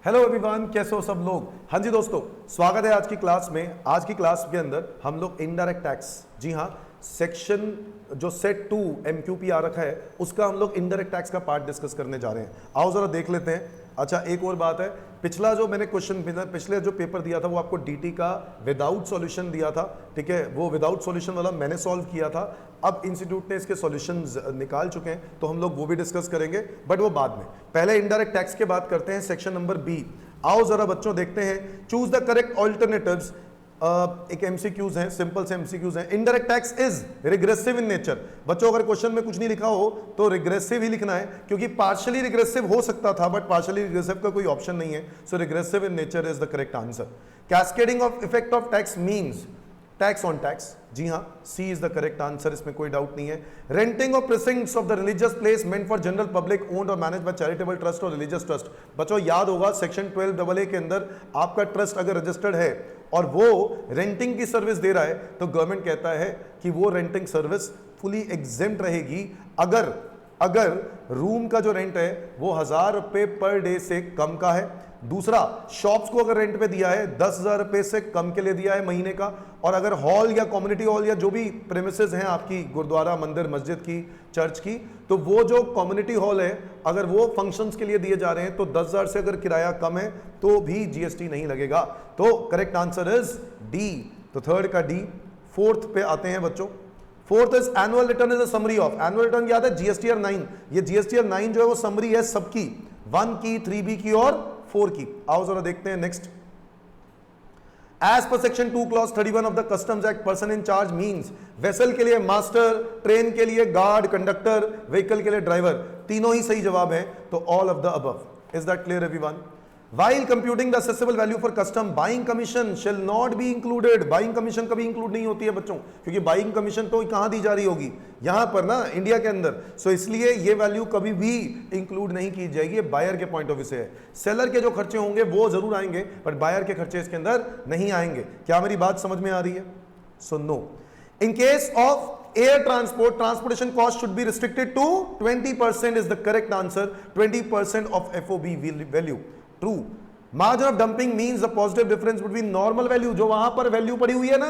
Hello everyone, कैसे हो सब लोग। हाँ जी दोस्तों, स्वागत है आज की क्लास में। आज की क्लास के अंदर हम लोग इनडायरेक्ट टैक्स, जी हाँ, सेक्शन जो सेट 2 MQP आ रखा है उसका हम लोग इनडायरेक्ट टैक्स का पार्ट डिस्कस करने जा रहे हैं। आओ जरा देख लेते हैं। अच्छा, एक और बात है, पिछला जो मैंने क्वेश्चन पिछले जो पेपर दिया था वो आपको DT का विदाउट सॉल्यूशन दिया था, ठीक है। वो विदाउट सॉल्यूशन वाला मैंने सॉल्व किया था। अब इंस्टीट्यूट ने इसके सॉल्यूशंस निकाल चुके हैं तो हम लोग वो भी डिस्कस करेंगे, बट वो बाद में। पहले इनडायरेक्ट टैक्स के बात करते हैं, सेक्शन नंबर B। आओ जरा बच्चों देखते हैं। Choose the correct alternatives. एक MCQs हैं, सिंपल से MCQs हैं। Indirect tax is regressive in nature. बच्चों अगर क्वेश्चन में कुछ नहीं लिखा हो तो रिग्रेसिव ही लिखना है, क्योंकि पार्शियली रिग्रेसिव हो सकता था बट पार्शियली रिग्रेसिव का कोई ऑप्शन नहीं है। So regressive in nature is the correct answer. Cascading of effect of tax means tax on tax, जी हाँ, C is the correct answer, इसमें कोई डाउट नहीं है। Renting of precincts of the religious place meant for general public owned और manage by charitable trust और religious trust. बच्चों याद होगा सेक्शन 12AA के अंदर आपका ट्रस्ट अगर रजिस्टर्ड है और वो रेंटिंग की सर्विस दे रहा है तो गवर्नमेंट कहता है कि वो रेंटिंग सर्विस फुली एग्जेम्प्ट रहेगी अगर रूम का जो रेंट है वो 1000 रुपए पर डे से कम का है। दूसरा, शॉप्स को अगर रेंट पे दिया है 10,000 रुपए से कम के लिए दिया है महीने का। और अगर हॉल या कम्युनिटी हॉल या जो भी प्रेमिसेस हैं आपकी, गुरुद्वारा, मंदिर, मस्जिद की, चर्च की, तो वो जो कम्युनिटी हॉल है अगर वो फंक्शंस के लिए दिए जा रहे हैं तो 10,000 से अगर किराया कम है तो भी GST नहीं लगेगा। तो करेक्ट आंसर इज D। तो थर्ड का D। फोर्थ पे आते हैं बच्चों। Fourth is annual return is a summary of. Annual return याद है GSTR 9। ये GSTR 9 जो है वो समरी है सबकी, 1 की, 3B की और 4 की। आओ जरा देखते हैं next. As per section 2 clause 31 of the customs act, person in charge means vessel के लिए मास्टर, ट्रेन के लिए गार्ड, कंडक्टर, व्हीकल के लिए ड्राइवर। तीनों ही सही जवाब है, तो all of the above. Is that clear everyone? While computing the assessable value for custom, buying commission shall not be included। Buying commission कभी इंक्लूड नहीं होती है बच्चों, क्योंकि buying commission तो कहां दी जा रही होगी, यहां पर ना, इंडिया के अंदर। सो इसलिए ये वैल्यू कभी भी इंक्लूड नहीं की जाएगी, बायर के पॉइंट ऑफ व्यू से है। सेलर के जो खर्चे होंगे वो जरूर आएंगे, बट बायर के खर्चे इसके अंदर नहीं आएंगे। क्या मेरी बात समझ में आ रही है? So no. In case of air transport, transportation cost should be restricted to 20% is the correct answer. 20% of FOB value. True. Margin of dumping means the positive difference between normal value, जो वहां पर value पड़ी हुई है ना,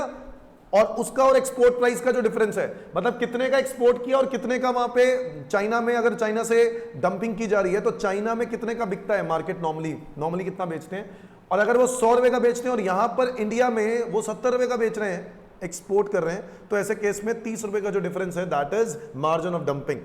और उसका और एक्सपोर्ट प्राइस का जो डिफरेंस है, मतलब कितने का एक्सपोर्ट किया और कितने का वहां पे चाइना में, अगर चाइना से डंपिंग की जा रही है तो चाइना में कितने का बिकता है मार्केट, नॉर्मली कितना बेचते हैं, और अगर वो 100 रुपए का बेचते हैं और यहां पर इंडिया में वो 70 रुपए का बेच रहे हैं, एक्सपोर्ट कर रहे हैं, तो ऐसे केस में 30 रुपए का जो डिफरेंस है that is margin of dumping.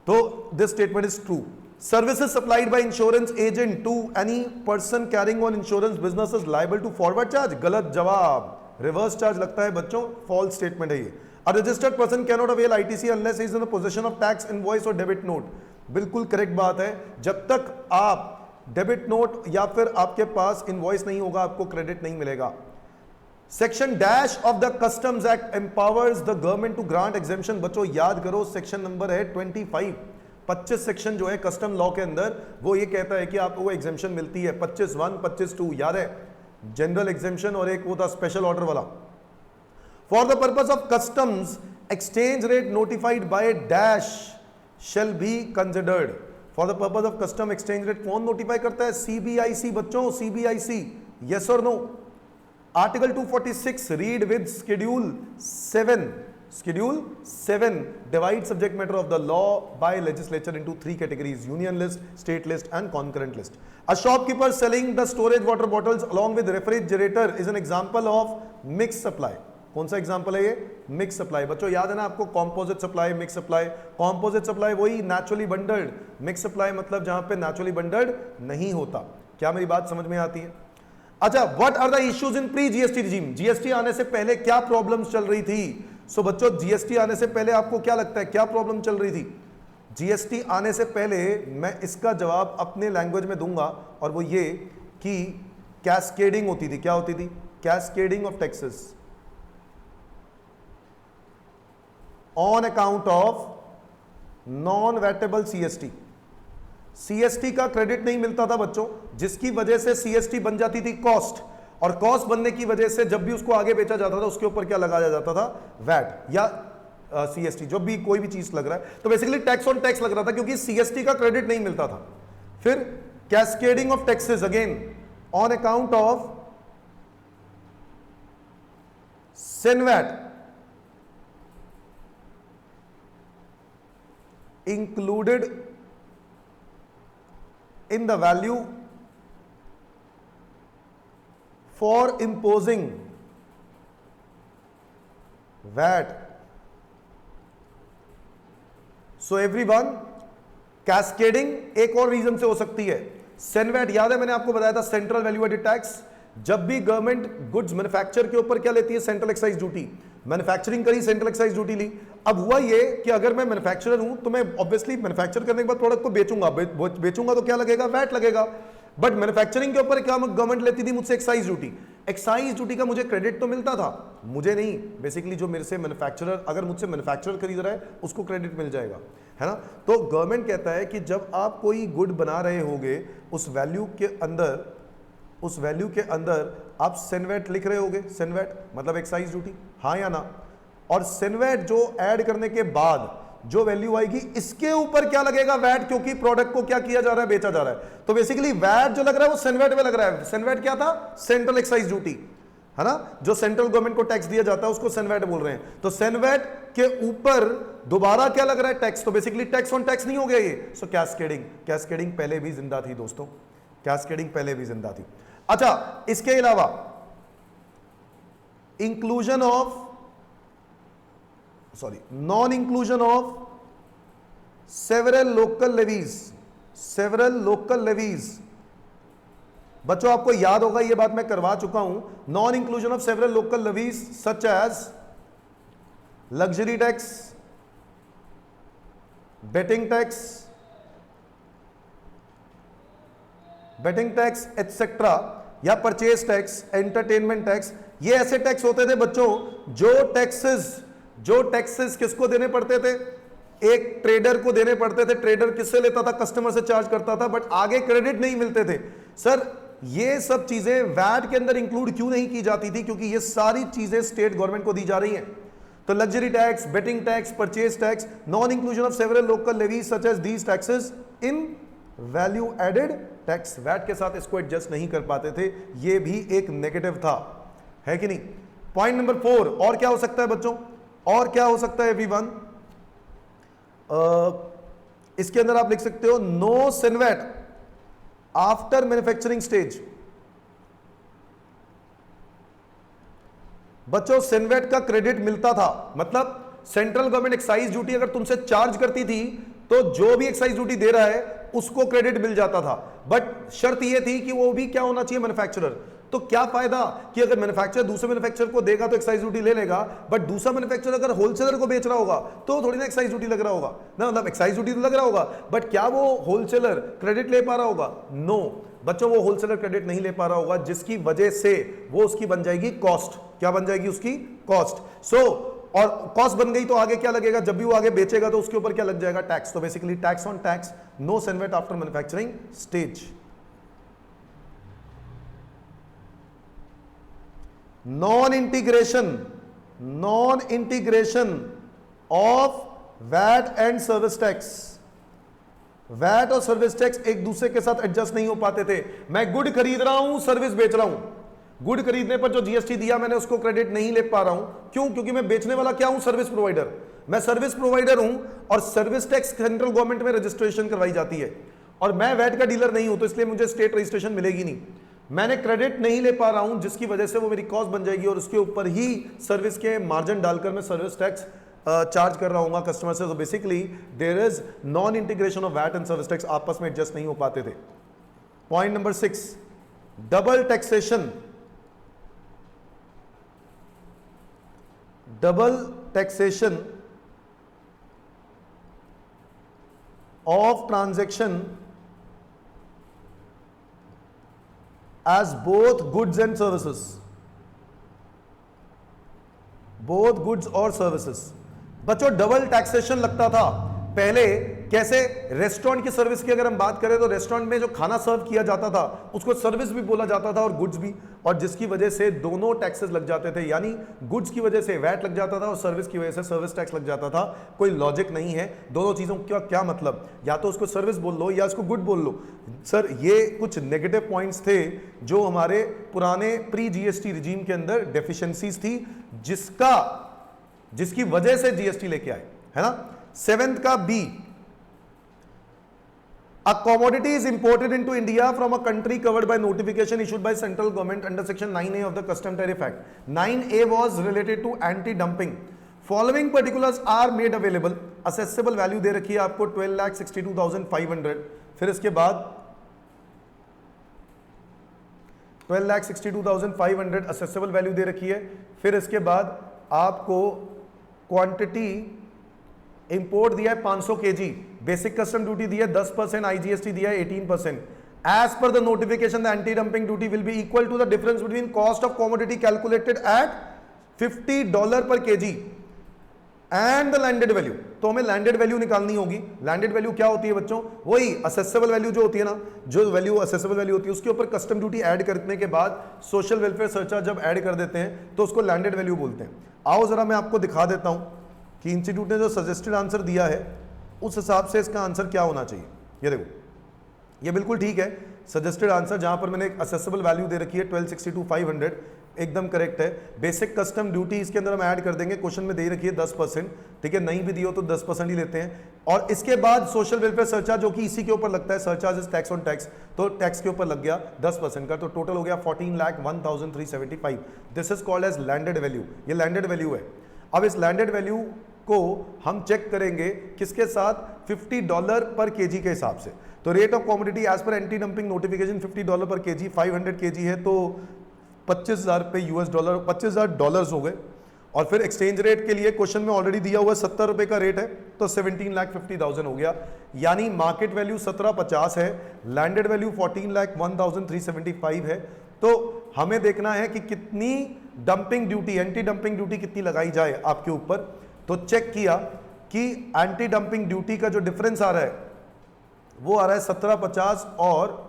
तो this statement is true. Services supplied by insurance agent to any person carrying on insurance business is liable to forward charge। गलत जवाब, रिवर्स चार्ज लगता है बच्चों, फॉल्स स्टेटमेंट है ये। A registered person cannot avail ITC unless he is in the possession of tax invoice or debit note। बिल्कुल correct बात है, जब तक आप डेबिट नोट या फिर आपके पास इनवॉइस नहीं होगा आपको क्रेडिट नहीं मिलेगा। Section dash of the customs act empowers the government to grant exemption. बच्चों याद करो, सेक्शन नंबर है 25। 25 सेक्शन जो है कस्टम लॉ के अंदर, वो ये कहता है कि आपको एग्जेम्पशन मिलती है। 25(1), 25(2) याद है, जनरल एग्जेम्पशन, और एक वो था स्पेशल ऑर्डर वाला। For the purpose of customs exchange rate notified by dash shall be considered. For the purpose of custom exchange rate कौन नोटिफाई करता है? CBIC बच्चों, CBIC। यस और no? Article 246 read with schedule 7। Schedule 7 divides subject matter of the law by legislature into 3 categories: union list, state list and concurrent list. A shopkeeper selling the storage water bottles along with refrigerator is an example of mixed supply। कौन सा example है ये? Mix supply. बच्चों याद है ना आपको, composite supply, mix supply. Composite supply वही नेचुरली बंडल्ड, मिक्स सप्लाई मतलब जहां पे नेचुरली बंडल्ड नहीं होता। क्या मेरी बात समझ में आती है? अच्छा, what are the issues in pre GST regime? GST आने से पहले क्या प्रॉब्लम्स चल रही थी? सो बच्चों GST आने से पहले आपको क्या लगता है क्या प्रॉब्लम चल रही थी? GST आने से पहले मैं इसका जवाब अपने लैंग्वेज में दूंगा, और वो ये कि कैस्केडिंग होती थी। क्या होती थी? Cascading of taxes on account of non wettable CST। CST का क्रेडिट नहीं मिलता था बच्चों, जिसकी वजह से CST बन जाती थी कॉस्ट, और कॉस्ट बनने की वजह से जब भी उसको आगे बेचा जाता था उसके ऊपर क्या लगाया जाता था? वैट या CST, जो भी कोई भी चीज लग रहा है, तो बेसिकली टैक्स ऑन टैक्स लग रहा था, क्योंकि CST का क्रेडिट नहीं मिलता था। फिर cascading of taxes again on account of SENVAT included in the value for imposing VAT. So everyone, cascading एक और रीजन से हो सकती है। सेनवेट याद है मैंने आपको बताया था, सेंट्रल वैल्यू एडेड टैक्स। जब भी गवर्नमेंट गुड्स मैन्युफैक्चर के ऊपर क्या लेती है, सेंट्रल एक्साइज ड्यूटी। मैन्युफैक्चरिंग करी, सेंट्रल एक्साइज ड्यूटी ली। अब हुआ ये कि अगर मैं मैन्युफैक्चरर हूं तो मैं ऑब्वियसली मैन्युफैक्चर करने के बाद प्रोडक्ट को बेचूंगा तो क्या लगेगा, वैट लगेगा। बट मैन्युफैक्चरिंग के ऊपर क्या गवर्नमेंट लेती थी मुझसे, एक्साइज ड्यूटी। एक्साइज ड्यूटी का मुझे क्रेडिट तो मिलता था, मुझे नहीं, बेसिकली जो मेरे से मैन्युफैक्चरर, अगर मुझसे मैन्युफैक्चरर खरीद रहा है उसको क्रेडिट मिल जाएगा, है ना। तो गवर्नमेंट कहता है कि जब आप कोई गुड बना रहे होगे उस वैल्यू के अंदर आप सेनवेट लिख रहे होगे। सेनवेट मतलब एक्साइज ड्यूटी, हाँ या ना। और सेनवेट जो ऐड करने के बाद जो वैल्यू आएगी इसके ऊपर क्या लगेगा, वैट, क्योंकि प्रोडक्ट को क्या किया जा रहा है, बेचा जा रहा है। तो बेसिकली वैट जो लग रहा है वो सेनवेट में लग रहा है। सेनवेट क्या था, सेंट्रल एक्साइज ड्यूटी, है ना, जो सेंट्रल गवर्नमेंट को टैक्स दिया जाता है उसको सेनवेट बोल रहे हैं। तो सेनवेट के ऊपर दोबारा क्या लग रहा है, टैक्स। तो बेसिकली टैक्स ऑन टैक्स नहीं हो गया ये। सो कैस्केडिंग पहले भी जिंदा थी दोस्तों, कैस्केडिंग पहले भी जिंदा थी। अच्छा, इसके अलावा non inclusion of several local levies. बच्चों आपको याद होगा, ये बात मैं करवा चुका हूं। Non inclusion of several local levies such as luxury tax, betting tax etcetera, या परचेज टैक्स, एंटरटेनमेंट टैक्स। ये ऐसे टैक्स होते थे बच्चों जो टैक्सेस किसको देने पड़ते थे, एक ट्रेडर को देने पड़ते थे। ट्रेडर किससे लेता था, कस्टमर से चार्ज करता था, बट आगे क्रेडिट नहीं मिलते थे। सर ये सब चीजें वैट के अंदर इंक्लूड क्यों नहीं की जाती थी, क्योंकि ये सारी चीजें स्टेट गवर्नमेंट को दी जा रही हैं। तो luxury tax, betting tax, purchase tax, non inclusion of several local levies such as these taxes in value added tax. VAT के साथ इसको एडजस्ट नहीं कर पाते थे, ये भी एक नेगेटिव था, है कि नहीं। पॉइंट नंबर 4, और क्या हो सकता है बच्चों, और क्या हो सकता है एवरीवन, इसके अंदर आप लिख सकते हो no CENVAT after manufacturing stage. बच्चों सेनवेट का क्रेडिट मिलता था, मतलब सेंट्रल गवर्नमेंट एक्साइज ड्यूटी अगर तुमसे चार्ज करती थी तो जो भी एक्साइज ड्यूटी दे रहा है उसको क्रेडिट मिल जाता था। बट शर्त यह थी कि वो भी क्या होना चाहिए, मैन्युफैक्चरर। तो क्या फायदा कि अगर मैन्युफैक्चरर दूसरे मैन्युफैक्चरर को देगा तो एक्साइज ड्यूटी ले लेगा, बट दूसरा मैन्युफैक्चरर अगर होलसेलर को बेच रहा होगा तो थोड़ी ना एक्साइज ड्यूटी लग रहा होगा ना, मतलब एक्साइज ड्यूटी तो लग रहा होगा, बट क्या वो होलसेलर क्रेडिट ले पा रहा होगा? नो बच्चों, वो होलसेलर क्रेडिट नहीं ले पा रहा होगा, जिसकी वजह से वो उसकी बन जाएगी कॉस्ट। क्या बन जाएगी उसकी? कॉस्ट। और कॉस्ट बन गई तो आगे क्या लगेगा, जब भी वो आगे बेचेगा तो उसके ऊपर क्या लग जाएगा? टैक्स। तो basically tax on tax, no CENVAT after manufacturing stage. Non integration of VAT and service tax. VAT और सर्विस टैक्स एक दूसरे के साथ एडजस्ट नहीं हो पाते थे। मैं गुड खरीद रहा हूं, सर्विस बेच रहा हूं, गुड खरीदने पर जो जीएसटी दिया मैंने उसको क्रेडिट नहीं ले पा रहा हूं। क्यों? क्योंकि मैं बेचने वाला क्या हूं? Service provider. मैं सर्विस प्रोवाइडर हूं और सर्विस टैक्स सेंट्रल गवर्नमेंट में रजिस्ट्रेशन करवाई जाती है, और मैं वैट का डीलर नहीं हूं, तो इसलिए मुझे स्टेट रजिस्ट्रेशन मिलेगी नहीं। मैंने क्रेडिट नहीं ले पा रहा हूं, जिसकी वजह से वो मेरी कॉस्ट बन जाएगी, और उसके ऊपर ही सर्विस के मार्जिन डालकर मैं सर्विस टैक्स चार्ज कर रहा हूं कस्टमर से। तो basically there is non integration of VAT and service tax, आपस में एडजस्ट नहीं हो पाते थे। Point number 6, double taxation. Double taxation of transaction as both goods and services, both goods और services। बच्चों डबल टैक्सेशन लगता था। पहले कैसे रेस्टोरेंट की सर्विस की अगर हम बात करें तो रेस्टोरेंट में जो खाना सर्व किया जाता था उसको सर्विस भी बोला जाता था और गुड्स भी, और जिसकी वजह से दोनों टैक्सेस लग जाते थे, यानी गुड्स की वजह से वैट लग जाता था और सर्विस की वजह से सर्विस टैक्स लग जाता था। कोई लॉजिक नहीं है, दोनों चीजों का क्या मतलब, या तो उसको सर्विस बोल लो या उसको गुड बोल लो। सर ये कुछ नेगेटिव पॉइंट्स थे जो हमारे पुराने प्री जीएसटी रिजीम के अंदर डेफिशिएंसीज थी, जिसकी वजह से जीएसटी लेके आए, है ना। 7th का B, a commodity is imported into India from a country covered by notification issued by central government under section 9A of the Custom Tariff Act. 9A was related to anti-dumping. Following particulars are made available. Assessable value दे रखी है आपको 12,62,500। फिर इसके बाद 12,62,500 accessible value दे रखी है। फिर इसके बाद आपको क्वांटिटी इंपोर्ट दिया है 500 केजी, बेसिक कस्टम ड्यूटी दिया है 10%, आईजीएसटी दिया है 18%। As per the notification the anti dumping duty will be equal to the difference between cost of commodity calculated at $50 per kg and the landed value. तो हमें landed value निकालनी होगी। Landed value क्या होती है बच्चों, वही असेसेबल वैल्यू जो होती है ना, जो वैल्यू असेसेबल वैल्यू होती है उसके ऊपर कस्टम ड्यूटी ऐड करने के बाद सोशल वेलफेयर सरचार्ज जब ऐड कर देते हैं तो उसको लैंडेड वैल्यू बोलते हैं। आओ जरा मैं आपको दिखा देता हूं कि इंस्टीट्यूट ने जो सजेस्टेड आंसर दिया है उस हिसाब से इसका आंसर क्या होना चाहिए। ये देखो, ये बिल्कुल ठीक है सजेस्टेड आंसर, जहां पर मैंने एक असेसेबल वैल्यू दे रखी है 12,62,500, एकदम करेक्ट है। बेसिक कस्टम ड्यूटी इसके अंदर हम ऐड कर देंगे, क्वेश्चन में दे रखी है 10%, ठीक है, नहीं भी दी हो तो 10% ही लेते हैं। और इसके बाद सोशल वेलफेयर सरचार्ज जो कि इसी के ऊपर लगता है, surcharge is tax on tax, तो टैक्स के ऊपर लग गया 10% का, तो टोटल हो गया 14,01,375। This is called as landed value, ये लैंडेड वैल्यू है। अब इस लैंडेड वैल्यू को हम चेक करेंगे किसके साथ, $50 पर केजी के हिसाब से। तो rate of commodity as per anti dumping notification $50 per KG, 500 KG है तो 25,000 पे यूएस डॉलर, $25,000 हो गए। और फिर एक्सचेंज रेट के लिए क्वेश्चन में ऑलरेडी दिया हुआ 70 रुपए का रेट है, तो 17,50,000 हो गया। यानी मार्केट वैल्यू 1750 है, लैंडेड वैल्यू 14,01,375 है। तो हमें देखना है कि कितनी dumping duty, anti dumping duty कितनी लगाई जाए आपके ऊपर। तो चेक किया कि एंटी डंपिंग ड्यूटी का जो डिफरेंस आ रहा है वो आ रहा है 1750 और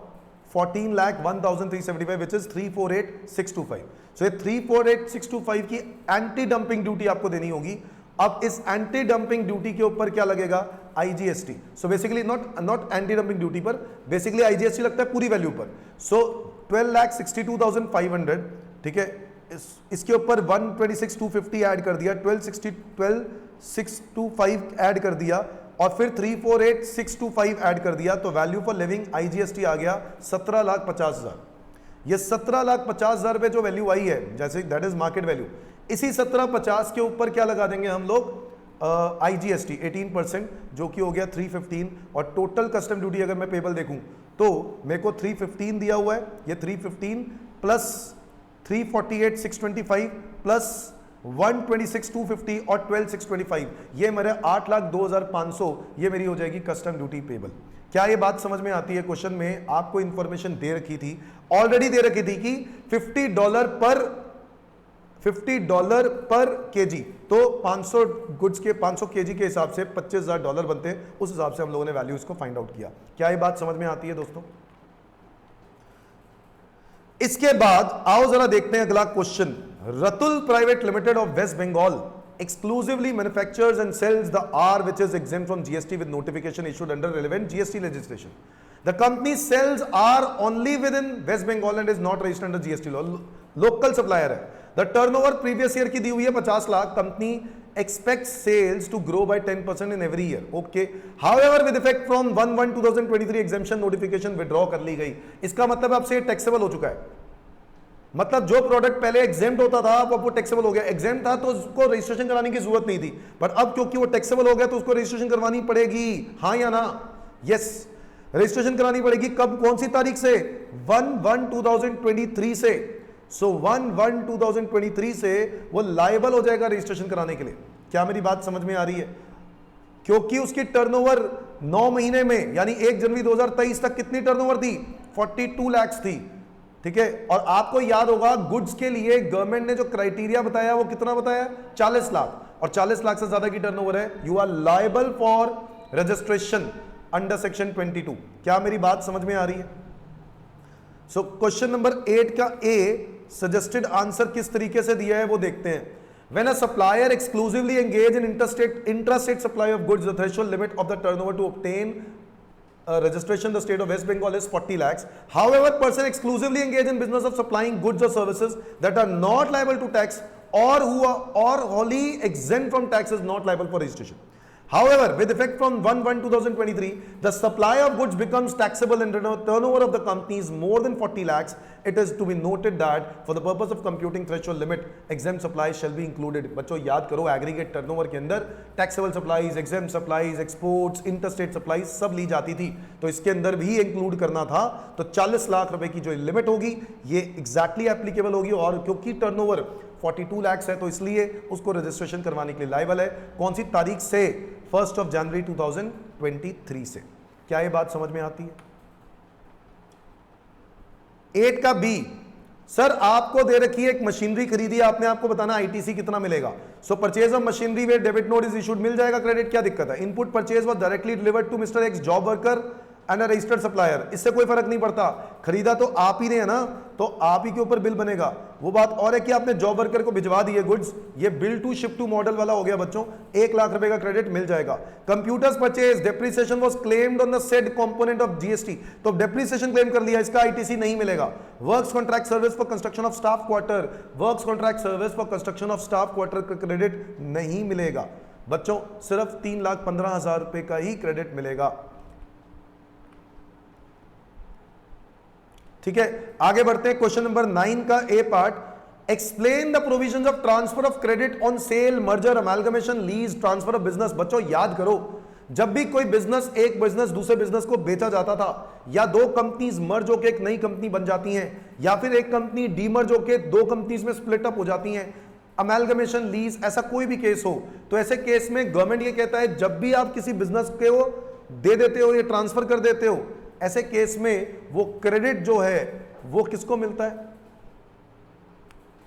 14,01,375 विच इज 348,625। सो ये 348,625 की एंटी डंपिंग ड्यूटी आपको देनी होगी। अब इस एंटी डंपिंग ड्यूटी के ऊपर क्या लगेगा, IGST. So basically not anti dumping duty पर, बेसिकली आईजीएसटी लगता है पूरी वैल्यू पर। सो 12,62,500, ठीक है, इसके ऊपर 126,250 ऐड कर दिया, 12,625 ऐड कर दिया और फिर 348,625 ऐड कर दिया, तो वैल्यू फॉर लिविंग आईजीएसटी आ गया 17,50,000। ये 17,50,000 रुपए जो वैल्यू आई है, जैसे दैट इज मार्केट वैल्यू, इसी 1750 के ऊपर क्या लगा देंगे हम लोग, आईजीएसटी 18%, जो कि हो गया 315। और टोटल कस्टम ड्यूटी अगर मैं पेबल देखूं तो मेरे को 315 दिया हुआ है, ये 315 प्लस 348,625 प्लस 126,250 और 12,625, ये मेरे 8,02,500, ये मेरी हो जाएगी कस्टम ड्यूटी पेबल। क्या ये बात समझ में आती है? क्वेश्चन में आपको इंफॉर्मेशन दे रखी थी, ऑलरेडी दे रखी थी कि $50 पर केजी, तो 500 गुड्स के 500 केजी के हिसाब से $25,000 बनते हैं। उस हिसाब से हम लोगों ने वैल्यू इसको फाइंड आउट किया। क्या ये बात समझ में आती है दोस्तों? इसके बाद आओ जरा देखते हैं अगला question. Ratul private limited of West Bengal exclusively manufactures and sells the R which is exempt from GST with notification issued under relevant GST legislation. The company sells R only within West Bengal and is not registered under GST law. Local supplier है। The turnover previous year की दी हुई है 50 lakh. Company expects sales to grow by 10% in every year. Okay. However, with effect from 1/1/2023 exemption notification withdraw कर ली गई। इसका मतलब आपसे ये टैक्सेबल हो चुका है। मतलब जो प्रोडक्ट पहले एग्जेम्प्ट होता था अब वो टैक्सेबल हो गया। एग्जेम्प्ट था तो उसको रजिस्ट्रेशन कराने की जरूरत नहीं थी, बट अब क्योंकि वो टैक्सेबल हो गया तो उसको रजिस्ट्रेशन करवानी पड़ेगी, हाँ या ना? यस, रजिस्ट्रेशन करानी पड़ेगी। कब, कौन सी तारीख से? 1/1/2023 से। सो 1/1/2023 से वो लायबल हो जाएगा रजिस्ट्रेशन कराने के लिए। क्या मेरी बात समझ में आ रही है? क्योंकि उसकी टर्नओवर 9 महीने में यानी 1 जनवरी 2023 तक कितनी टर्नओवर थी? 42 लाख थी। ठीक है, और आपको याद होगा गुड्स के लिए गवर्नमेंट ने जो क्राइटेरिया बताया वो कितना बताया? 40 लाख, और 40 लाख से ज्यादा की टर्नओवर है, you are liable for registration under section 22। क्या मेरी बात समझ में आ रही है? सो क्वेश्चन नंबर 8 का ए सजेस्टेड आंसर किस तरीके से दिया है वो देखते हैं। When a supplier exclusively engage in intrastate supply of goods, the threshold limit of the turnover to obtain registration in the state of West Bengal is 40 lakhs. However, person exclusively engage in business of supplying goods or services that are not liable to tax or who are or wholly exempt from tax is not liable for registration. However, with effect from 1/1/2023, the supply of goods becomes taxable and the turnover of the company is more than 40 lakhs. It is to be noted that for the purpose of computing threshold limit, exempt supplies shall be included. बच्चों याद करो, aggregate turnover के अंदर taxable supplies, exempt supplies, exports, interstate supplies सब ली जाती थी, तो इसके अंदर भी इंक्लूड करना था। तो 40 लाख रुपए की जो लिमिट होगी ये एग्जैक्टली एप्लीकेबल होगी, और क्योंकि टर्नओवर 42 लाख है तो इसलिए उसको रजिस्ट्रेशन करवाने के लिए लायबल है। कौन सी तारीख से? 1 जनवरी 2023 से। क्या ये बात समझ में आती है? 8 का बी, सर आपको दे रखी है एक मशीनरी खरीदी, आपने आपको बताना आईटीसी कितना मिलेगा। So purchase of machinery where debit note is issued, मिल जाएगा क्रेडिट, क्या दिक्कत है? Input purchase was directly delivered to mister X job worker and registered supplier, इससे कोई फर्क नहीं पड़ता, खरीदा तो आप ही ने है ना, तो आप ही के ऊपर बिल बनेगा। वो बात और है कि आपने जॉब वर्कर को भिजवा दिए गुड्स, ये bill to ship to model वाला हो गया बच्चों, 1 लाख रुपए का क्रेडिट मिल जाएगा। Computers purchase depreciation was claimed on the said component of GST, तो डेप्रिसिएशन क्लेम कर लिया, इसका आईटीसी नहीं मिलेगा। Works contract service for construction of staff quarter, works contract service for construction of staff quarter का credit नहीं मिलेगा बच्चों, सिर्फ 3,15,000 रुपए का ही क्रेडिट मिलेगा। ठीक है, आगे बढ़ते हैं। क्वेश्चन नंबर 9 का A part, explain the provisions of transfer of credit on sale, merger, amalgamation, lease, transfer of business. बच्चों याद करो, जब भी कोई बिजनेस, एक बिजनेस दूसरे बिजनेस को बेचा जाता था, या दो कंपनीज मर्ज होकर एक नई कंपनी बन जाती हैं, या फिर एक कंपनी डीमर्ज होकर 2 कंपनीज में स्प्लिट अप हो जाती हैं, अमेलगमेशन, लीज, ऐसा कोई भी केस हो, तो ऐसे केस में गवर्नमेंट ये कहता है जब भी आप किसी बिजनेस को दे देते हो या ट्रांसफर कर देते हो, ऐसे केस में वो क्रेडिट जो है वो किसको मिलता है?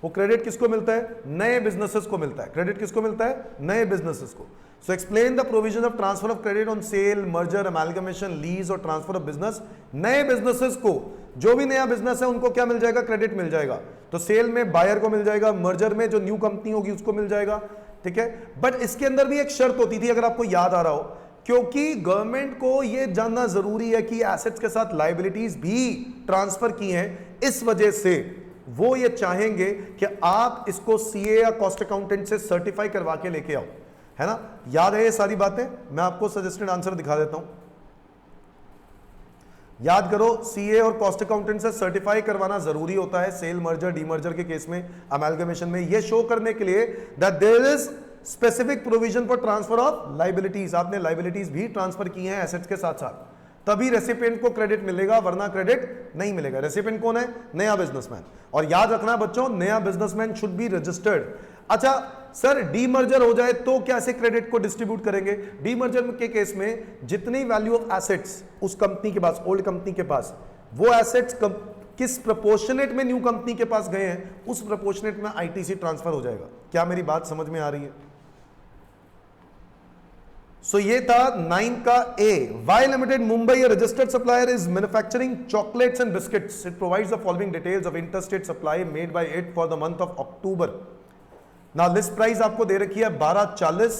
वो क्रेडिट किसको मिलता है? नए बिजनेसेस को मिलता है। क्रेडिट किसको मिलता है? नए बिजनेसेस को। So explain the provision of transfer of credit on sale, merger, amalgamation, lease और ट्रांसफर ऑफ बिजनेस। नए बिजनेसेस को, जो भी नया बिजनेस है उनको क्या मिल जाएगा? क्रेडिट मिल जाएगा। तो सेल में बायर को मिल जाएगा, मर्जर में जो न्यू कंपनी होगी उसको मिल जाएगा। ठीक है, बट इसके अंदर भी एक शर्त होती थी, अगर आपको याद आ रहा हो, क्योंकि गवर्नमेंट को यह जानना जरूरी है कि एसेट्स के साथ लायबिलिटीज भी ट्रांसफर की हैं, इस वजह से वो ये चाहेंगे कि आप इसको सीए या कॉस्ट अकाउंटेंट से सर्टिफाई करवा के लेके आओ, है ना? याद है ये सारी बातें? मैं आपको सजेस्टेड आंसर दिखा देता हूं। याद करो, सीए और कॉस्ट अकाउंटेंट से सर्टिफाई करवाना जरूरी होता है सेल, मर्जर, डीमर्जर के केस में, अमेलगमेशन में, ये शो करने के लिए that there is specific provision for transfer of liabilities. आपने लाइबिलिटीज भी ट्रांसफर की हैं एसेट्स के साथ साथ, तभी रेसिपिएंट को क्रेडिट मिलेगा, वरना क्रेडिट नहीं मिलेगा। रेसिपिएंट कौन है? नया बिजनेसमैन। और याद रखना बच्चों, नया बिजनेसमैन शुड बी रजिस्टर्ड। अच्छा सर, डीमर्जर हो जाए तो कैसे क्रेडिट को डिस्ट्रीब्यूट करेंगे? डीमर्जर के केस में जितनी वैल्यू ऑफ एसेट्स उस कंपनी के पास, ओल्ड कंपनी के पास, वो एसेट्स किस प्रोपोर्शनेट में न्यू कंपनी के पास गए हैं, उस प्रोपोर्शनेट में आईटीसी ट्रांसफर हो जाएगा। क्या मेरी बात समझ में आ रही है? सो ये था 9 का A. Y limited Mumbai registered supplier is manufacturing chocolates and biscuits, it provides the following details of interstate supply made by it for the month of October. ना लिस्ट प्राइस आपको दे रखी है 1240,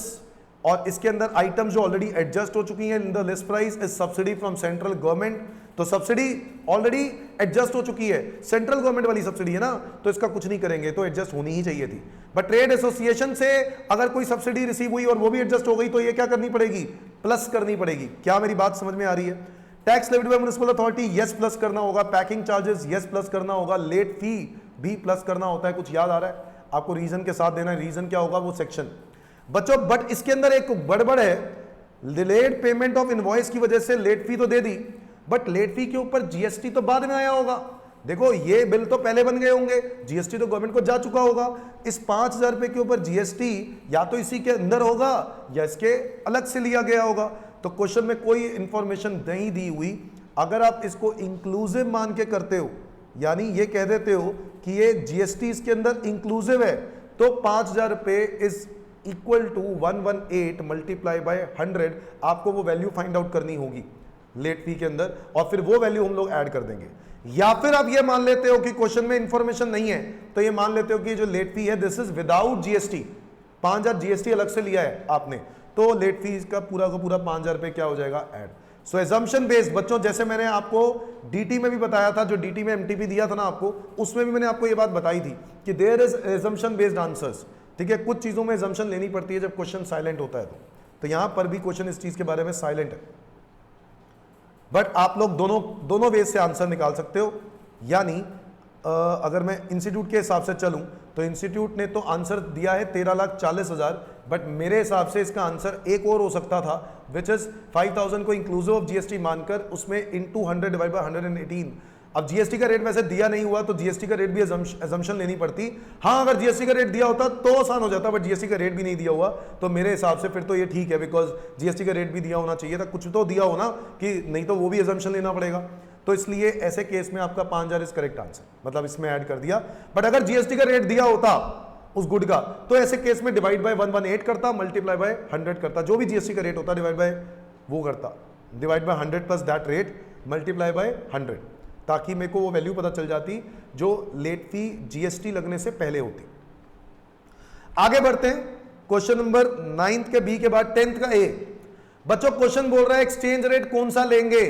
और इसके अंदर आइटम जो ऑलरेडी एडजस्ट हो चुकी हैं in the list price is subsidy from central government, तो सब्सिडी ऑलरेडी एडजस्ट हो चुकी है, सेंट्रल गवर्नमेंट वाली सब्सिडी है ना, तो इसका कुछ नहीं करेंगे, तो एडजस्ट होनी ही चाहिए थी। बट ट्रेड एसोसिएशन से अगर कोई सब्सिडी रिसीव हुई और वो भी एडजस्ट हो गई, तो ये क्या करनी पड़ेगी? प्लस करनी पड़ेगी। क्या मेरी बात समझ में आ रही है? Tax levied by municipal authority, yes plus करना होगा। पैकिंग चार्जेस, यस प्लस करना होगा। लेट फी भी प्लस करना होता है। कुछ याद आ रहा है आपको? रीजन के साथ देना है। रीजन क्या होगा? वो सेक्शन बच्चों। बट इसके अंदर एक गड़बड़ है, डिलेड पेमेंट ऑफ इनवॉइस की वजह से लेट फी तो दे दी, बट लेट फी के ऊपर जीएसटी तो बाद में आया होगा। देखो ये बिल तो पहले बन गए होंगे, जीएसटी तो गवर्नमेंट को जा चुका होगा। इस 5,000 रुपए के ऊपर जीएसटी या तो इसी के अंदर होगा या इसके अलग से लिया गया होगा। तो क्वेश्चन में कोई इंफॉर्मेशन नहीं दी हुई। अगर आप इसको इंक्लूसिव मान के करते हो, यानी ये कह देते हो कि ये जीएसटी इसके अंदर इंक्लूसिव है, तो 5,000 रुपए is equal to 118 multiply by 100, आपको वो वैल्यू फाइंड आउट करनी होगी लेट फी के अंदर, और फिर वो वैल्यू हम लोग ऐड कर देंगे। या फिर आप ये मान लेते हो कि क्वेश्चन में इंफॉर्मेशन नहीं है, तो ये मान लेते हो कि जो लेट फी है this is without GST, 5000 GST अलग से लिया है आपने, तो लेट फीस का पूरा 5000 रुपए क्या हो जाएगा ऐड। सो एजम्पशन बेस्ड बच्चों, जैसे मैंने आपको डीटी में भी बताया था, जो डीटी में एमटीपी दिया था ना आपको, उसमें भी मैंने आपको ये बात बताई थी कि there is assumption based answers. ठीक है, कुछ चीजों में एजम्पशन लेनी पड़ती है जब क्वेश्चन साइलेंट होता है, तो यहां पर भी क्वेश्चन इस चीज के बारे में साइलेंट है, बट आप लोग दोनों वे से आंसर निकाल सकते हो। यानी अगर मैं इंस्टीट्यूट के हिसाब से चलूं तो इंस्टीट्यूट ने तो आंसर दिया है 13,40,000, बट मेरे हिसाब से इसका आंसर एक और हो सकता था, विच इज 5,000 को इंक्लूसिव ऑफ जीएसटी मानकर उसमें इनटू 100 डिवाइड बाय 118। अब जीएसटी का रेट वैसे दिया नहीं हुआ तो जीएसटी का रेट भी एजम्पशन लेनी पड़ती। हाँ, अगर जीएसटी का रेट दिया होता तो आसान हो जाता, बट जीएसटी का रेट भी नहीं दिया हुआ, तो मेरे हिसाब से फिर तो ये ठीक है, बिकॉज जीएसटी का रेट भी दिया होना चाहिए था, कुछ तो दिया हो ना, कि नहीं तो वो भी एजम्पशन लेना पड़ेगा। तो इसलिए ऐसे केस में आपका 5000 इज करेक्ट आंसर, मतलब इसमें ऐड कर दिया। बट अगर जीएसटी का रेट दिया होता उस गुड का, तो ऐसे केस में डिवाइड बाय 118 करता, मल्टीप्लाई बाय 100 करता, जो भी जीएसटी का रेट होता डिवाइड बाय वो करता, divide by 100 plus that rate multiply by 100, ताकि मेरे को वो वैल्यू पता चल जाती जो लेट फी जीएसटी लगने से पहले होती। आगे बढ़ते हैं, क्वेश्चन नंबर 9th के बी के बाद 10th का ए। बच्चों क्वेश्चन बोल रहा है एक्सचेंज रेट कौन सा लेंगे,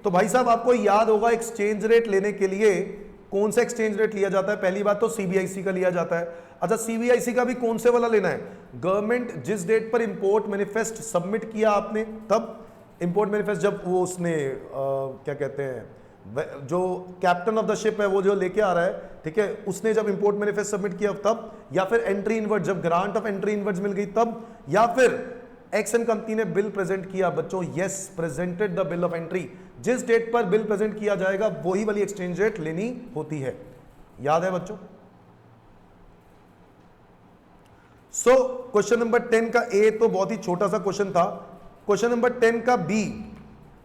तो भाई साहब आपको याद होगा एक्सचेंज रेट लेने के लिए कौन सा एक्सचेंज रेट लिया जाता है। पहली बात तो सीबीआईसी का लिया जाता है। अच्छा, सीबीआईसी का भी कौन से वाला लेना है, गवर्नमेंट जिस डेट पर इंपोर्ट मैनिफेस्ट सबमिट किया आपने, तब इंपोर्ट मैनिफेस्ट जब वो उसने क्या कहते हैं, जो कैप्टन ऑफ द शिप है वो जो लेके आ रहा है, ठीक है, उसने जब इंपोर्ट मैनिफेस्ट सबमिट किया तब, या फिर एंट्री इनवर्ड जब ग्रांट ऑफ एंट्री इनवर्ड्स मिल गई तब, या फिर एक्सन कंपनी ने बिल प्रेजेंट किया। बच्चों yes, presented the bill of entry, जिस डेट पर बिल प्रेजेंट किया जाएगा वही वाली एक्सचेंज रेट लेनी होती है। याद है बच्चों? सो क्वेश्चन नंबर 10 का ए तो बहुत ही छोटा सा क्वेश्चन था। क्वेश्चन नंबर 10 का बी,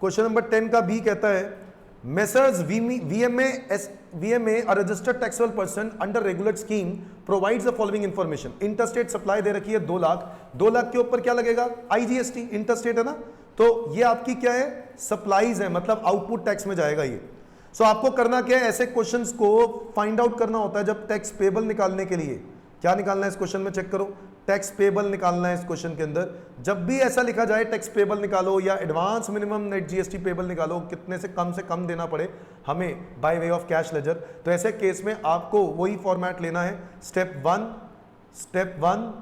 क्वेश्चन नंबर 10 का बी कहता है Messrs. VMA, a registered taxable person under regular scheme, provides the following information. Interstate supply दे रखी है 2 लाख, 2 लाख के ऊपर क्या लगेगा, IGST, इंटरस्टेट है ना, तो ये आपकी क्या है, सप्लाईज है, मतलब आउटपुट टैक्स में जाएगा ये। सो आपको करना क्या है, ऐसे क्वेश्चंस को फाइंड आउट करना होता है जब टैक्स पेबल निकालने के लिए। क्या निकालना है इस क्वेश्चन में, चेक करो, टैक्स पेबल निकालना है इस क्वेश्चन के अंदर। जब भी ऐसा लिखा जाए टैक्स पेबल निकालो या advance minimum net GST payable निकालो, कितने से कम देना पड़े हमें by way of cash ledger, तो ऐसे केस में आपको वही फॉर्मेट लेना है। Step one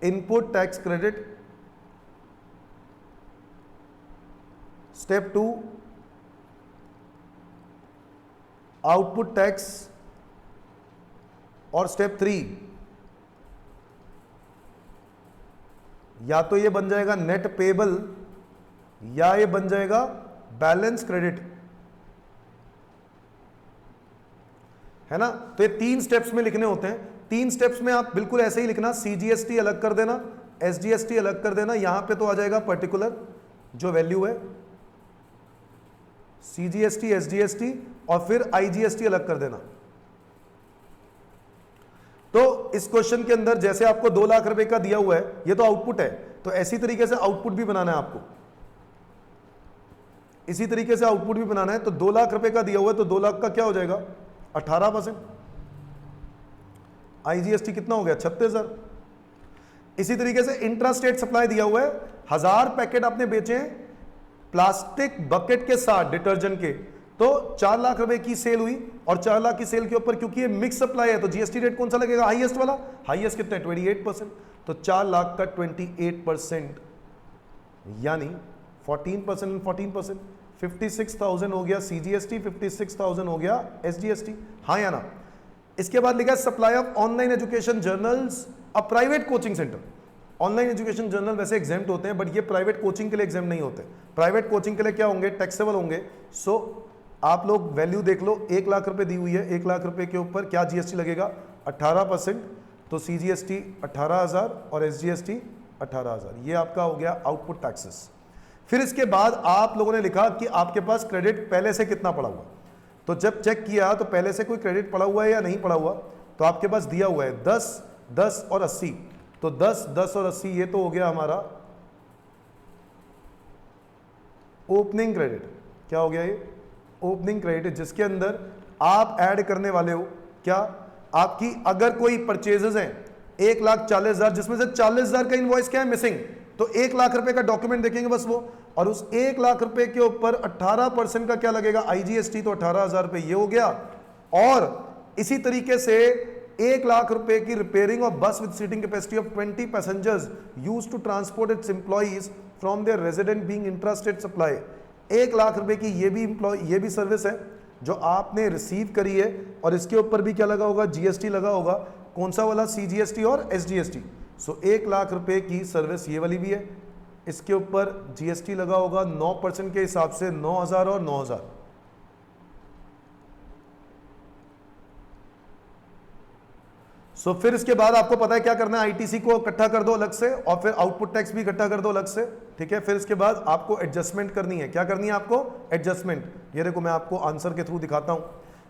input tax credit, step 2 output tax, और स्टेप 3 या तो ये बन जाएगा नेट पेबल या ये बन जाएगा बैलेंस क्रेडिट, है ना। तो ये 3 स्टेप्स में लिखने होते हैं। 3 स्टेप्स में आप बिल्कुल ऐसे ही लिखना, सीजीएसटी अलग कर देना, एसजीएसटी अलग कर देना, यहां पे तो आ जाएगा पर्टिकुलर जो वैल्यू है, सीजीएसटी, एसजीएसटी, और फिर आईजीएसटी अलग कर देना। तो इस क्वेश्चन के अंदर जैसे आपको 2 लाख रुपए का दिया हुआ है, ये तो आउटपुट है, तो ऐसी तरीके से आउटपुट भी बनाना है आपको, इसी तरीके से आउटपुट भी बनाना है। तो 2 लाख रुपए का दिया हुआ है, तो 2 लाख का क्या हो जाएगा 18%, आईजीएसटी कितना हो गया 36,000। इसी तरीके से इंट्रास्टेट सप्लाई दिया हुआ है, 1000 पैकेट आपने बेचे हैं प्लास्टिक बकेट के साथ डिटर्जेंट के, तो 4 लाख रुपए की सेल हुई, और 4 लाख की सेल के ऊपर क्योंकि ये मिक्स सप्लाई है तो जीएसटी रेट कौन सा लगेगा, हाईएस्ट वाला। हाईएस्ट कितना है 28%, तो 4 लाख का 28% यानी 14% 14%, 56,000 हो गया सीजीएसटी, 56,000 हो गया एसजीएसटी, हाँ या ना। इसके बाद लिखा है supply of online education journals a private coaching centre. Online education journal वैसे एग्जाम्प्ट होते हैं, बट ये प्राइवेट कोचिंग के लिए एग्जाम नहीं होते। प्राइवेट कोचिंग के लिए क्या होंगे, टैक्सेबल होंगे। सो आप लोग वैल्यू देख लो, 1 लाख रुपए दी हुई है, 1 लाख रुपए के ऊपर क्या जीएसटी लगेगा 18%, तो सीजीएसटी 18,000 और एसजीएसटी 18,000, ये आपका हो गया आउटपुट टैक्सेस। फिर इसके बाद आप लोगों ने लिखा कि आपके पास क्रेडिट पहले से कितना पड़ा हुआ, तो जब चेक किया तो पहले से कोई क्रेडिट पड़ा हुआ है या नहीं पड़ा हुआ, तो तो आपके पास दिया हुआ है 10, 10 और 80, तो 10, 10 और 80 ये तो हो गया हमारा ओपनिंग क्रेडिट। क्या हो गया ये? ओपनिंग क्रेडिट, जिसके अंदर आप ऐड करने वाले हो क्या, आपकी अगर कोई परचेजेस हैं 1,40,000, जिसमें से 40,000 का इनवॉइस क्या है मिसिंग, तो 1 लाख रुपए का डॉक्यूमेंट देखेंगे बस वो, और उस 1 लाख रुपए के ऊपर 18% का क्या लगेगा, आईजीएसटी, तो 18,000 रुपए ये हो गया। और इसी तरीके से 1 लाख रुपए की repairing of bus with seating capacity of 20 passengers used to transport its employees from their resident being intrastate supply. 1 lakh रुपए की ये भी सर्विस है जो आपने रिसीव करी है, और इसके ऊपर भी क्या लगा होगा, जीएसटी लगा होगा। कौन सा वाला, सीजीएसटी और एसजीएसटी। सो 1 लाख रुपए की सर्विस ये वाली भी है, इसके ऊपर जीएसटी लगा होगा 9% के हिसाब से 9,000 और 9,000। सो फिर इसके बाद आपको पता है क्या करना है, आईटीसी को इकट्ठा कर दो अलग से, और फिर आउटपुट टैक्स भी इकट्ठा कर दो अलग से, ठीक है। फिर इसके बाद आपको एडजस्टमेंट करनी है। क्या करनी है आपको? एडजस्टमेंट। ये देखो मैं आपको आंसर के थ्रू दिखाता हूं।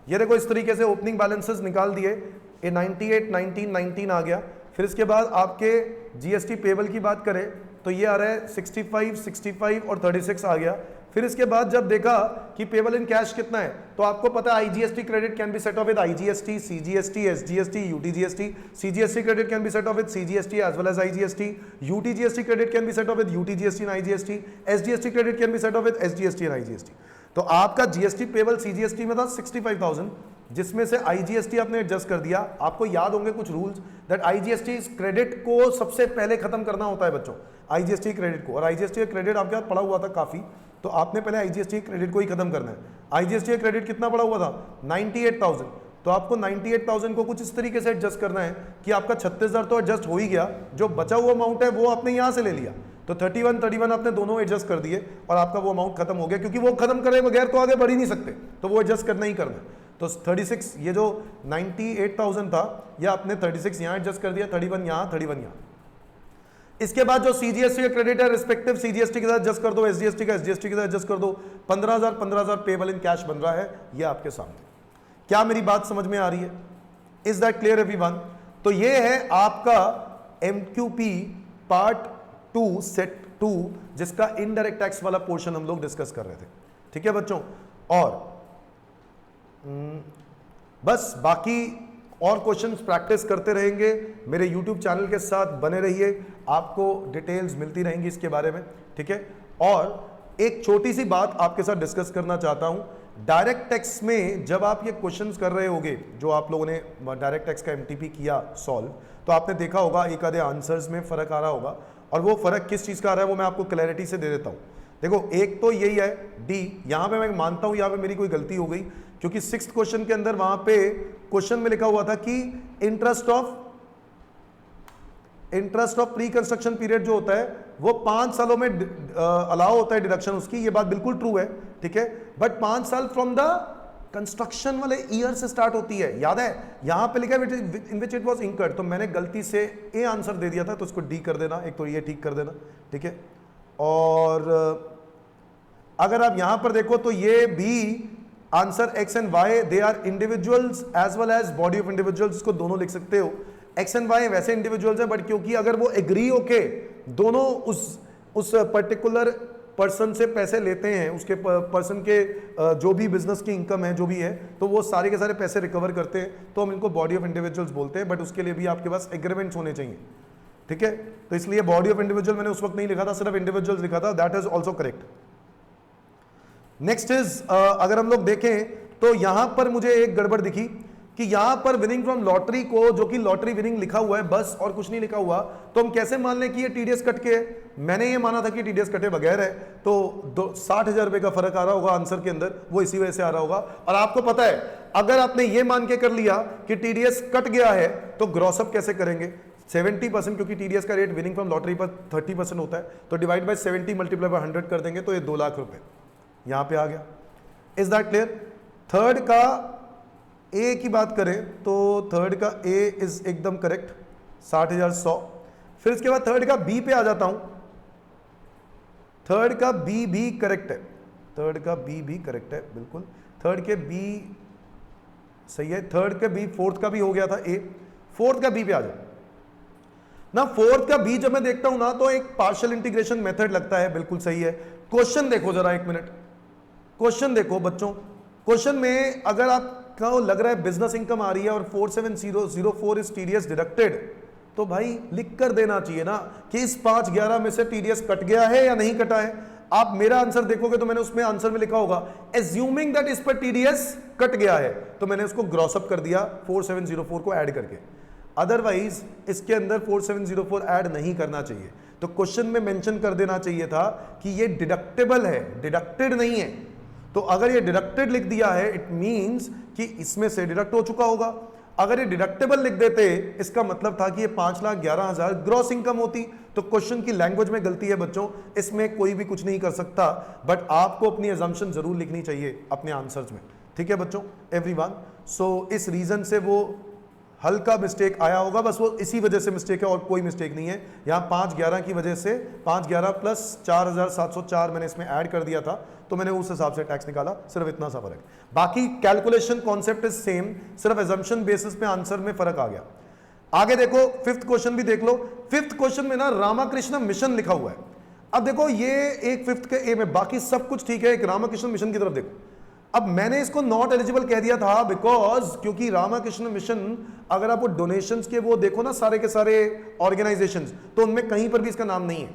ये देखो इस तरीके से ओपनिंग बैलेंसेस निकाल दिए, ये 98, 19, 19 आ गया। फिर इसके बाद आपके जीएसटी पेबल की बात करें तो ये आ रहा है 65, 65 और 36 आ गया। फिर इसके बाद जब देखा कि पेबल इन कैश कितना है, तो आपको पता है IGST credit can be set off with IGST, CGST, SGST, UTGST. CGST credit can be set off with CGST as well as IGST. UTGST credit can be set off with UTGST and IGST. SGST credit can be set off with SGST and IGST. तो आपका GST payable CGST में था 65,000, जिसमें से IGST आपने adjust कर दिया। आपको याद होंगे कुछ रूल्स, दैट आईजीएसटी क्रेडिट को सबसे पहले खत्म करना होता है बच्चों, आईजीएसटी क्रेडिट को। और आईजीएसटी क्रेडिट आपके पास पड़ा हुआ था काफी, तो आपने पहले आईजीएसटी क्रेडिट को ही खत्म करना है। आईजीएसटी क्रेडिट कितना पड़ा हुआ था? 98,000। तो आपको 98,000 को कुछ इस तरीके से एडजस्ट करना है कि आपका 36,000 तो एडजस्ट हो ही गया, जो बचा हुआ अमाउंट है वो आपने यहां से ले लिया, तो 31 आपने दोनों एडजस्ट कर दिए और आपका वो अमाउंट खत्म हो गया, क्योंकि वो खत्म करे बगैर तो आगे बढ़ ही नहीं सकते, तो वो एडजस्ट करना ही करना है। तो 36, ये जो 98,000 था, ये आपने 36 यहां एडजस्ट कर दिया, 31 यहां, 31 यहां। इसके बाद जो सीजीएसटी का क्रेडिट है रिस्पेक्टिव सीजीएसटी के साथ एडजस्ट कर दो, एसजीएसटी का एसजीएसटी के साथ एडजस्ट कर दो। 15,000 पेबल इन कैश बन रहा है, ये आपके सामने। क्या मेरी बात समझ में आ रही है? Is that clear everyone? तो ये है आपका एमक्यूपी पार्ट 2 सेट 2, जिसका इनडायरेक्ट टैक्स वाला पोर्शन हम लोग डिस्कस कर रहे थे, ठीक है बच्चों। और बस बाकी और क्वेश्चंस प्रैक्टिस करते रहेंगे, मेरे YouTube चैनल के साथ बने रहिए, आपको डिटेल्स मिलती रहेंगी इसके बारे में, ठीक है। और एक छोटी सी बात आपके साथ डिस्कस करना चाहता हूं, डायरेक्ट टैक्स में जब आप ये क्वेश्चंस कर रहे होगे, जो आप लोगों ने डायरेक्ट टैक्स का एमटीपी किया सॉल्व, तो आपने देखा होगा एक आधे आंसर्स में फर्क आ रहा होगा, और वो फर्क किस चीज का आ रहा है वो मैं आपको क्लैरिटी से दे देता हूं। देखो एक तो यही है डी, यहां पे मैं मानता हूं यहां पे मेरी कोई गलती हो गई, क्योंकि 6th क्वेश्चन के अंदर वहां पे क्वेश्चन में लिखा हुआ था कि interest of pre construction period जो होता है वो 5 सालों में अलाउ होता है डिडक्शन उसकी, ये बात बिल्कुल ट्रू है, ठीक है। बट 5 साल फ्रॉम द कंस्ट्रक्शन वाले ईयर से स्टार्ट होती है, याद है यहां पे लिखा है इन विच इट वाज इंकर्ड, तो मैंने गलती से ए आंसर दे दिया था, तो उसको डी कर देना, एक तो ये ठीक कर देना, ठीक है। और अगर आप यहां पर देखो तो ये भी answer X and Y they are individuals as well as body of individuals, इसको दोनों लिख सकते हो। एक्स एंड वाई वैसे इंडिविजुअल्स हैं, बट क्योंकि अगर वो एग्री होके दोनों उस पर्टिकुलर पर्सन से पैसे लेते हैं, उसके पर्सन के जो भी बिजनेस की इनकम है जो भी है, तो वो सारे के सारे पैसे रिकवर करते हैं, तो हम इनको बॉडी ऑफ इंडिविजुअल्स बोलते हैं। बट उसके लिए भी आपके पास एग्रीमेंट्स होने चाहिए, ठीक है। तो इसलिए बॉडी ऑफ इंडिविजुअल मैंने उस वक्त नहीं लिखा था, सिर्फ इंडिविजुअल्स लिखा था, that is also correct. Next is अगर हम लोग देखें तो यहां पर मुझे एक गड़बड़ दिखी कि यहां पर विनिंग फ्रॉम लॉटरी को, जो कि लॉटरी विनिंग लिखा हुआ है बस और कुछ नहीं लिखा हुआ, तो हम कैसे मान लें कि ये टीडीएस कट के है? मैंने ये माना था कि टीडीएस कटे बगैर है, तो 60,000 रुपए का फर्क आ रहा होगा आंसर के अंदर, वो इसी वजह से आ रहा होगा। और आपको पता है अगर आपने ये मान के कर लिया कि टीडीएस कट गया है, तो ग्रॉसअप कैसे करेंगे? 70%, क्योंकि टीडीएस का रेट विनिंग फ्रॉम लॉटरी पर 30% होता है, तो डिवाइड बाय 70 मल्टीप्लाई बाय 100 कर देंगे, तो ये 2 लाख रुपए यहां पे आ गया। Is that clear? थर्ड का ए की बात करें तो थर्ड का ए इज एकदम करेक्ट, 60,100। फिर इसके बाद थर्ड का बी पे आ जाता हूं, थर्ड का बी भी करेक्ट है, थर्ड का बी भी करेक्ट है बिल्कुल। थर्ड के बी सही है, थर्ड का बी, फोर्थ का भी हो गया था ए, फोर्थ का बी पे आ जाओ ना। फोर्थ का बी जब मैं देखता हूं ना तो एक पार्शियल इंटीग्रेशन मेथड लगता है, बिल्कुल सही है। क्वेश्चन देखो जरा, एक मिनट, क्वेश्चन देखो बच्चों। क्वेश्चन में अगर आपको लग रहा है बिजनेस इनकम आ रही है और 47004 इज टीडीएस डिडक्टेड, तो भाई लिख कर देना चाहिए ना कि इस 511 में से टीडीएस कट गया है या नहीं कटा है। आप मेरा आंसर देखोगे तो मैंने उसमें आंसर में लिखा होगा एज्यूमिंग दैट इस पर टीडीएस कट गया है, तो मैंने उसको ग्रॉस अप कर दिया 4704 को ऐड करके। अदरवाइज इसके अंदर 4704 ऐड नहीं करना चाहिए। तो क्वेश्चन में मेंशन कर देना चाहिए था कि ये डिडक्टेबल है, डिडक्टेड नहीं है। तो अगर ये डिडक्टेड लिख दिया है, इट मींस कि इसमें से डिडक्ट हो चुका होगा। अगर ये डिडक्टेबल लिख देते, इसका मतलब था कि ये 5,11,000 ग्रॉस इनकम होती। तो क्वेश्चन की लैंग्वेज में गलती है बच्चों, इसमें कोई भी कुछ नहीं कर सकता, बट आपको अपनी अजम्पशन जरूर लिखनी चाहिए अपने आंसर्स में। ठीक है बच्चों, एवरीवन। सो इस रीजन से वो हल्का मिस्टेक आया होगा, बस वो इसी वजह से मिस्टेक है और कोई मिस्टेक नहीं है। यहाँ 511 की वजह से 511 प्लस 4,704 मैंने इसमें ऐड कर दिया था, तो मैंने उस हिसाब से टैक्स निकाला, सिर्फ इतना सा फर्क। बाकी कैलकुलेशन कॉन्सेप्ट इज सेम, सिर्फ एजम्पशन बेसिस पे आंसर में फर्क आ गया। आगे देखो, फिफ्थ क्वेश्चन भी देख लो। फिफ्थ क्वेश्चन में ना रामाकृष्ण मिशन लिखा हुआ है। अब देखो ये एक फिफ्थ के ए में, बाकी सब कुछ ठीक है, एक रामाकृष्ण मिशन की तरफ देखो। अब मैंने इसको नॉट एलिजिबल कह दिया था बिकॉज क्योंकि रामाकृष्ण मिशन, अगर आप वो डोनेशंस के वो देखो ना सारे के सारे ऑर्गेनाइजेशंस, तो उनमें कहीं पर भी इसका नाम नहीं है।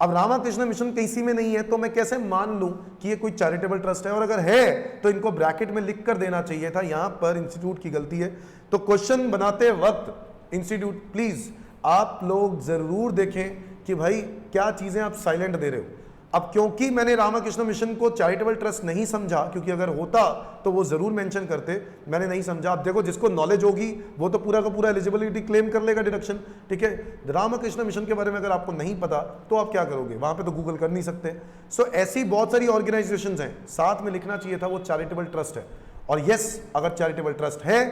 अब रामाकृष्ण मिशन किसी में नहीं है, तो मैं कैसे मान लूं कि ये कोई चैरिटेबल ट्रस्ट है? और अगर है तो इनको ब्रैकेट में लिख कर देना चाहिए था, यहां पर इंस्टीट्यूट की गलती है। तो क्वेश्चन बनाते वक्त इंस्टीट्यूट प्लीज आप लोग जरूर देखें कि भाई क्या चीजें आप साइलेंट दे रहे हो। अब क्योंकि मैंने रामाकृष्ण मिशन को चैरिटेबल ट्रस्ट नहीं समझा, क्योंकि अगर होता तो वो जरूर मेंशन करते, मैंने नहीं समझा। अब देखो जिसको नॉलेज होगी वो तो पूरा का पूरा एलिजिबिलिटी क्लेम कर लेगा डिडक्शन। ठीक है, रामाकृष्ण मिशन के बारे में अगर आपको नहीं पता तो आप क्या करोगे, वहां पे तो गूगल कर नहीं सकते। सो ऐसी बहुत सारी ऑर्गेनाइजेशंस हैं, साथ में लिखना चाहिए था वो चैरिटेबल ट्रस्ट है। और यस, अगर चैरिटेबल ट्रस्ट है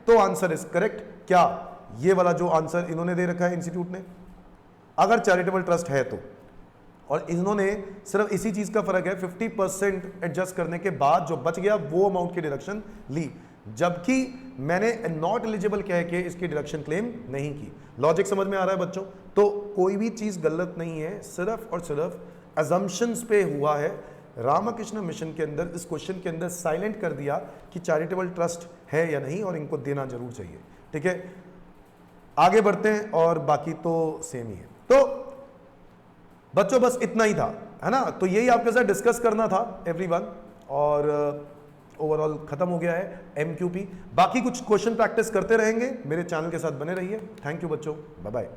तो आंसर इज करेक्ट। क्या ये वाला जो आंसर इन्होंने दे रखा है इंस्टीट्यूट ने, अगर चैरिटेबल ट्रस्ट है तो, और इन्होंने सिर्फ इसी चीज का फर्क है 50% एडजस्ट करने के बाद जो बच गया वो अमाउंट की डिडक्शन ली, जबकि मैंने नॉट एलिजिबल कह के इसकी डिडक्शन क्लेम नहीं की। लॉजिक समझ में आ रहा है बच्चों? तो कोई भी चीज गलत नहीं है, सिर्फ और सिर्फ अजम्पशंस पे हुआ है। रामाकृष्ण मिशन के अंदर इस क्वेश्चन के अंदर साइलेंट कर दिया कि चैरिटेबल ट्रस्ट है या नहीं, और इनको देना जरूर चाहिए। ठीक है, आगे बढ़ते हैं, और बाकी तो सेम ही है। तो बच्चों बस इतना ही था, है ना? तो यही आपके साथ डिस्कस करना था एवरीवन, और ओवरऑल खत्म हो गया है एमक्यूपी। बाकी कुछ क्वेश्चन प्रैक्टिस करते रहेंगे, मेरे चैनल के साथ बने रहिए। थैंक यू बच्चों, बाय बाय।